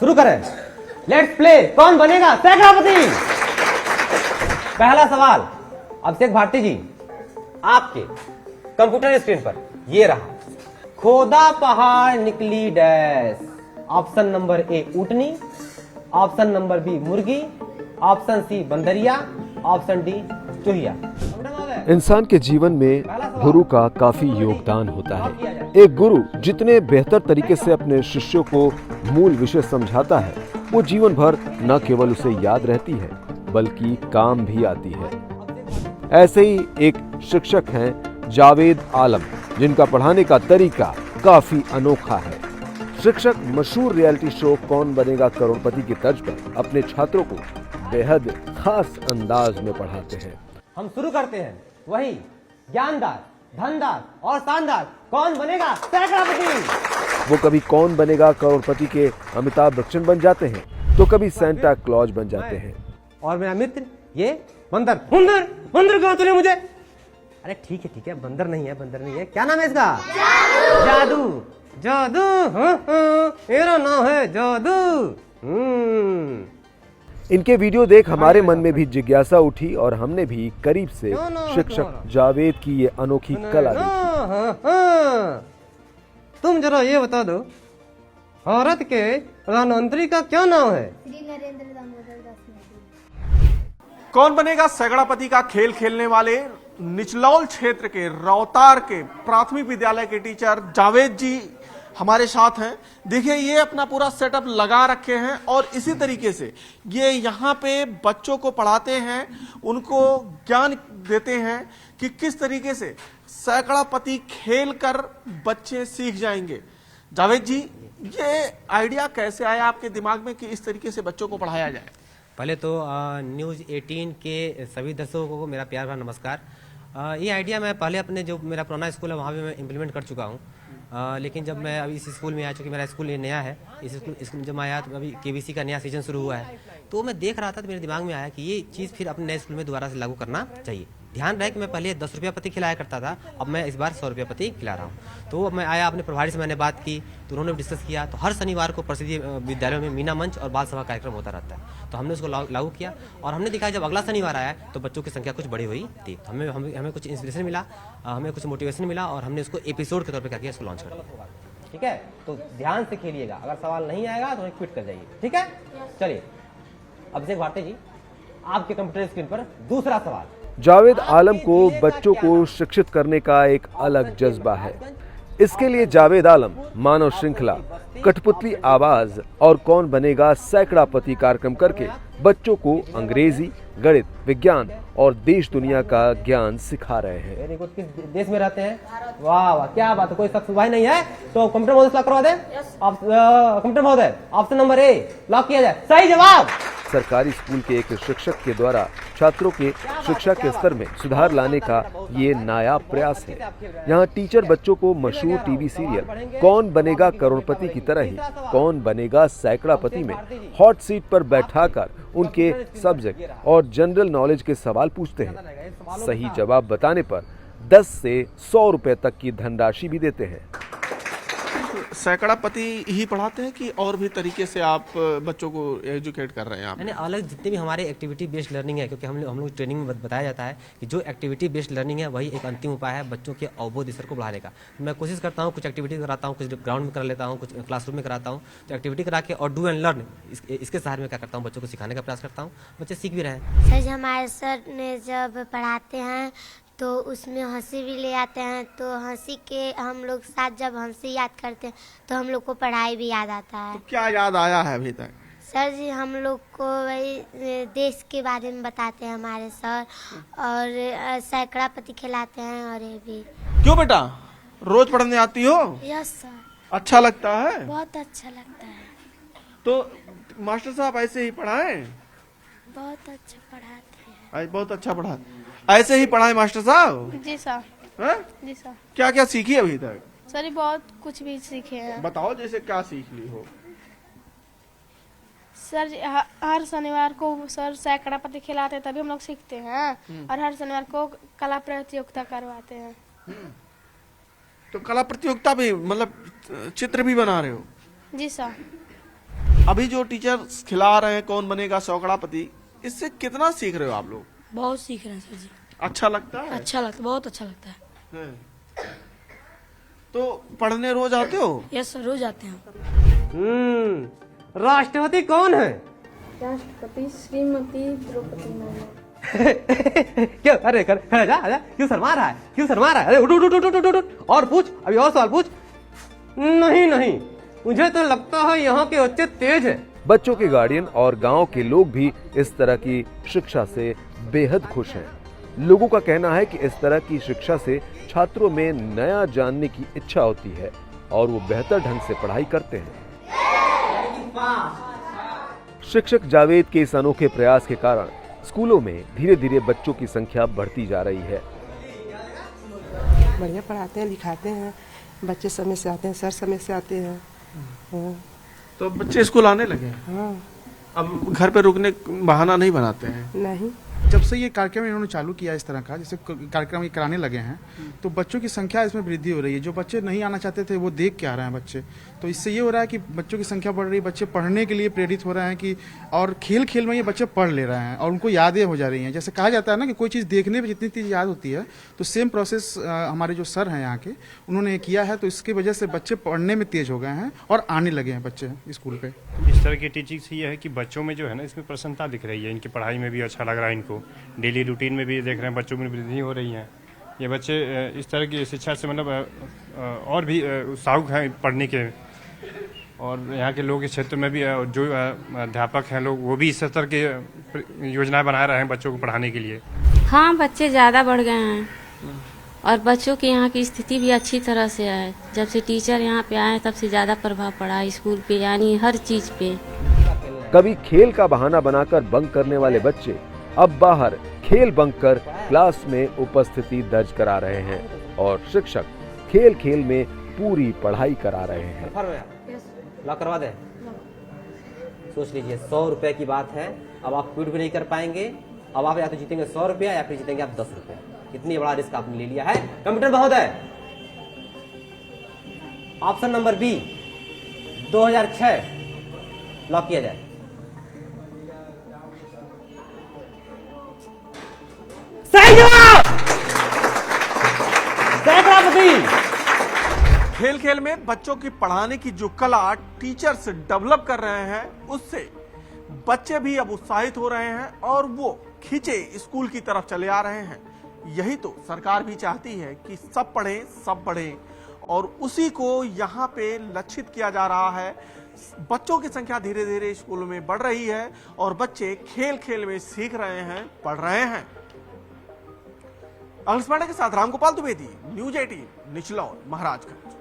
शुरू करें। Let's play. कौन बनेगा सैकड़ापति। पहला सवाल अभिषेक भारती जी, आपके कंप्यूटर स्क्रीन पर ये रहा। खोदा पहाड़ निकली डैश। ऑप्शन नंबर ए ऊँटनी, ऑप्शन नंबर बी मुर्गी, ऑप्शन सी बंदरिया, ऑप्शन डी चूहिया। इंसान के जीवन में गुरु का काफी योगदान होता है। एक गुरु जितने बेहतर तरीके से अपने शिष्यों को मूल विषय समझाता है, वो जीवन भर न केवल उसे याद रहती है बल्कि काम भी आती है। ऐसे ही एक शिक्षक हैं जावेद आलम, जिनका पढ़ाने का तरीका काफी अनोखा है। शिक्षक मशहूर रियलिटी शो कौन बनेगा करोड़पति की तर्ज पर अपने छात्रों को बेहद खास अंदाज में पढ़ाते हैं। हम शुरू करते हैं वही ज्ञानदार, धनदार और शानदार कौन बनेगा सैकड़ापति। वो कभी कौन बनेगा करोड़पति के अमिताभ बच्चन बन जाते हैं तो कभी सेंटा क्लॉज बन जाते हैं। और मेरा मित्र ये बंदर। बंदर बंदर कहा तूने मुझे? अरे ठीक है बंदर नहीं है, बंदर नहीं है। क्या नाम है इसका? जादू। जादू मेरा नाम है जादू। इनके वीडियो देख हमारे मन में भी जिज्ञासा उठी और हमने भी करीब से शिक्षक जावेद की ये अनोखी कला देखी। तुम जरा ये बता दो, भारत के प्रधानमंत्री का क्या नाम है? श्री नरेंद्र दामोदर दास मोदी। कौन बनेगा सैकड़ापति का खेल खेलने वाले निचलौल क्षेत्र के रौतार के प्राथमिक विद्यालय के टीचर जावेद जी हमारे साथ हैं। देखिए ये अपना पूरा सेटअप लगा रखे हैं और इसी तरीके से ये यहाँ पे बच्चों को पढ़ाते हैं, उनको ज्ञान देते हैं कि किस तरीके से सैकड़ापति खेल कर बच्चे सीख जाएंगे। जावेद जी, ये आइडिया कैसे आया आपके दिमाग में कि इस तरीके से बच्चों को पढ़ाया जाए? पहले तो न्यूज़ 18 के सभी दर्शकों को मेरा प्यार भरा नमस्कार। ये आइडिया मैं पहले अपने जो मेरा पुराना स्कूल है वहाँ भी मैं इम्प्लीमेंट कर चुका हूँ। लेकिन जब मैं अभी इस स्कूल में आया, चूँकि मेरा स्कूल ये नया है, इस स्कूल जब मैं आया तो अभी केबीसी का नया सीजन शुरू हुआ है, तो मैं देख रहा था तो मेरे दिमाग में आया कि ये चीज़ फिर अपने नए स्कूल में दोबारा से लागू करना चाहिए। ध्यान रहे कि मैं पहले 10 रुपया प्रति खिलाया करता था, अब मैं इस बार 100 रुपया प्रति खिला रहा हूँ। तो मैं आया, अपने प्रभारी से मैंने बात की तो उन्होंने डिस्कस किया। तो हर शनिवार को प्रसिद्ध विद्यालयों में मीना मंच और बाल सभा कार्यक्रम होता रहता है, तो हमने उसको लागू किया और हमने देखा जब अगला शनिवार आया तो बच्चों की संख्या कुछ बड़ी हुई थी। हमें कुछ इंस्पिरेशन मिला, हमें कुछ मोटिवेशन मिला और हमने उसको एपिसोड के तौर पर क्या किया, इसको लॉन्च कर दिया। ठीक है, तो ध्यान से खेलिएगा, अगर सवाल नहीं आएगा तो क्विट कर जाइए। ठीक है, चलिए अभिषेक भारती जी, आपके कंप्यूटर स्क्रीन पर दूसरा सवाल। जावेद आलम को बच्चों को शिक्षित करने का एक अलग जज्बा है। इसके लिए जावेद आलम मानव श्रृंखला, कठपुतली आवाज और कौन बनेगा सैकड़ापति कार्यक्रम करके बच्चों को अंग्रेजी, गणित, विज्ञान और देश दुनिया का ज्ञान सिखा रहे हैं। Very good. किस देश में रहते हैं? वाह वाह, क्या बात है। कोई शख्स भाई नहीं है तो कंप्यूटर महोदय लॉक करवा दें। कंप्यूटर महोदय ऑप्शन नंबर ए लॉक किया जाए। सही जवाब। सरकारी स्कूल के एक शिक्षक के द्वारा छात्रों के शिक्षा के स्तर में सुधार लाने का ये नायाब प्रयास है। यहाँ टीचर बच्चों को मशहूर टीवी सीरियल कौन बनेगा करोड़पति की तरह ही कौन बनेगा सैकड़ापति में हॉट सीट पर बैठाकर उनके सब्जेक्ट और जनरल नॉलेज के सवाल पूछते हैं। सही जवाब बताने पर 10 से 100 रुपए तक की धनराशि भी देते हैं। सैकड़ापति ही पढ़ाते हैं कि और भी तरीके से आप बच्चों को एजुकेट कर रहे हैं? आप अलग जितने भी हमारे एक्टिविटी बेस्ड लर्निंग है, क्योंकि हम लोग ट्रेनिंग में बताया जाता है कि जो एक्टिविटी बेस्ड लर्निंग है वही एक अंतिम उपाय है बच्चों के अवबोध स्तर को बढ़ाने का। मैं कोशिश करता हूँ, कुछ एक्टिविटी कराता हूँ, कुछ ग्राउंड में कर लेता हूँ, कुछ क्लासरूम में कराता हूँ। तो एक्टिविटी करा के और डू एंड लर्न इसके सहारे में क्या करता हूँ, बच्चों को सिखाने का प्रयास करता हूँ, बच्चे सीख भी रहे हैं। सर हमारे सर ने जब पढ़ाते हैं तो उसमें हंसी भी ले आते हैं, तो हंसी के हम लोग साथ जब हंसी याद करते हैं तो हम लोग को पढ़ाई भी याद आता है। तो क्या याद आया है अभी तक? सर जी हम लोग को वही देश के बारे में बताते हैं हमारे सर, और सैकड़ापति खिलाते हैं और ये भी। क्यों बेटा, रोज पढ़ने आती हो? Yes sir. अच्छा लगता है? बहुत अच्छा लगता है। तो मास्टर साहब ऐसे ही पढ़ाएं? बहुत अच्छा पढ़ाते हैं। बहुत अच्छा पढ़ा, ऐसे ही पढ़ाए मास्टर साहब? जी सर। हैं? जी सर। क्या क्या सीखी अभी तक? सर बहुत कुछ भी सीखे हैं। बताओ, जैसे क्या सीख ली हो? सर हर शनिवार को सर सैकड़ापति खिलाते तभी हम लोग सीखते हैं, और हर शनिवार को कला प्रतियोगिता करवाते हैं। तो कला प्रतियोगिता भी, मतलब चित्र भी बना रहे हो? जी सर। अभी जो टीचर खिला रहे हैं कौन बनेगा सैकड़ापति, इससे कितना सीख रहे हो आप लोग? बहुत सीख रहे हैं सर जी। अच्छा लगता है? अच्छा लगता, बहुत अच्छा लगता है। तो पढ़ने रोज आते हो? यस सर, रोज आते हैं। राष्ट्रपति कौन है? राष्ट्रपति श्रीमती द्रौपदी मुर्मू। क्यों? अरे आजा, क्यों शर्मा रहा है? अरे उठ, और पूछ, अभी और सवाल पूछ। नहीं, मुझे तो लगता है यहाँ के बच्चे तेज है। बच्चों के गार्डियन और गांव के लोग भी इस तरह की शिक्षा से बेहद खुश हैं। लोगों का कहना है कि इस तरह की शिक्षा से छात्रों में नया जानने की इच्छा होती है और वो बेहतर ढंग से पढ़ाई करते हैं। शिक्षक जावेद के इस अनोखे प्रयास के कारण स्कूलों में धीरे धीरे बच्चों की संख्या बढ़ती जा रही है। बढ़िया पढ़ाते हैं, लिखाते हैं, बच्चे समय से आते हैं, सर समय से आते हैं। हाँ। तो बच्चे स्कूल आने लगे हैं? हाँ। अब घर पे रुकने बहाना नहीं बनाते हैं? नहीं। जब से ये कार्यक्रम इन्होंने चालू किया इस तरह का, जैसे कार्यक्रम ये कराने लगे हैं, तो बच्चों की संख्या इसमें वृद्धि हो रही है। जो बच्चे नहीं आना चाहते थे वो देख के आ रहे हैं बच्चे, तो इससे ये हो रहा है कि बच्चों की संख्या बढ़ रही है, बच्चे पढ़ने के लिए प्रेरित हो रहे हैं कि और खेल खेल में ये बच्चे पढ़ ले रहे हैं और उनको यादें हो जा रही हैं। जैसे कहा जाता है ना कि कोई चीज़ देखने पर जितनी चीज़ याद होती है, तो सेम प्रोसेस हमारे जो सर हैं यहाँ के, उन्होंने किया है। तो इसकी वजह से बच्चे पढ़ने में तेज हो गए हैं और आने लगे हैं बच्चे स्कूल पे। इस तरह की टीचिंग से ये है कि बच्चों में जो है ना, इसमें प्रसन्नता दिख रही है, इनकी पढ़ाई में भी अच्छा लग रहा है, इनको डेली रूटीन में भी देख रहे हैं बच्चों में वृद्धि हो रही है। ये बच्चे इस तरह की शिक्षा से मतलब और भी उत्साहुक हैं पढ़ने के, और यहाँ के लोग इस क्षेत्र में भी जो अध्यापक हैं लोग, वो भी इस तरह की योजनाएं बना रहे हैं बच्चों को पढ़ाने के लिए। हाँ, बच्चे ज़्यादा बढ़ गए हैं और बच्चों की यहाँ की स्थिति भी अच्छी तरह से है। जब से टीचर यहाँ पे आए तब से ज़्यादा प्रभाव पड़ा स्कूल पे, यानी हर चीज़ पे। कभी खेल का बहाना बनाकर बंक करने वाले बच्चे अब बाहर खेल बंक कर क्लास में उपस्थिति दर्ज करा रहे हैं और शिक्षक खेल खेल में पूरी पढ़ाई करा रहे हैं। लॉक करवा दे। सोच लीजिए, 100 रुपए की बात है। अब आप क्विट भी नहीं कर पाएंगे। अब आप या तो जीतेंगे 100 रुपया या फिर जीतेंगे आप 10 रुपया। कितनी बड़ा रिस्क आपने ले लिया है। कंप्यूटर बहुत है। ऑप्शन नंबर बी 2006 लॉक किया जाए। सही जवाब। खेल खेल में बच्चों की पढ़ाने की जो कला टीचर्स डेवलप कर रहे हैं, उससे बच्चे भी अब उत्साहित हो रहे हैं और वो खींचे स्कूल की तरफ चले आ रहे हैं। यही तो सरकार भी चाहती है कि सब पढ़ें, सब बढ़ें, और उसी को यहाँ पे लक्षित किया जा रहा है। बच्चों की संख्या धीरे धीरे स्कूलों में बढ़ रही है और बच्चे खेल खेल में सीख रहे हैं, पढ़ रहे हैं। अखिलेश पांडे के साथ रामगोपाल द्विवेदी, न्यूज़ 18, निचलौल, महाराजगंज।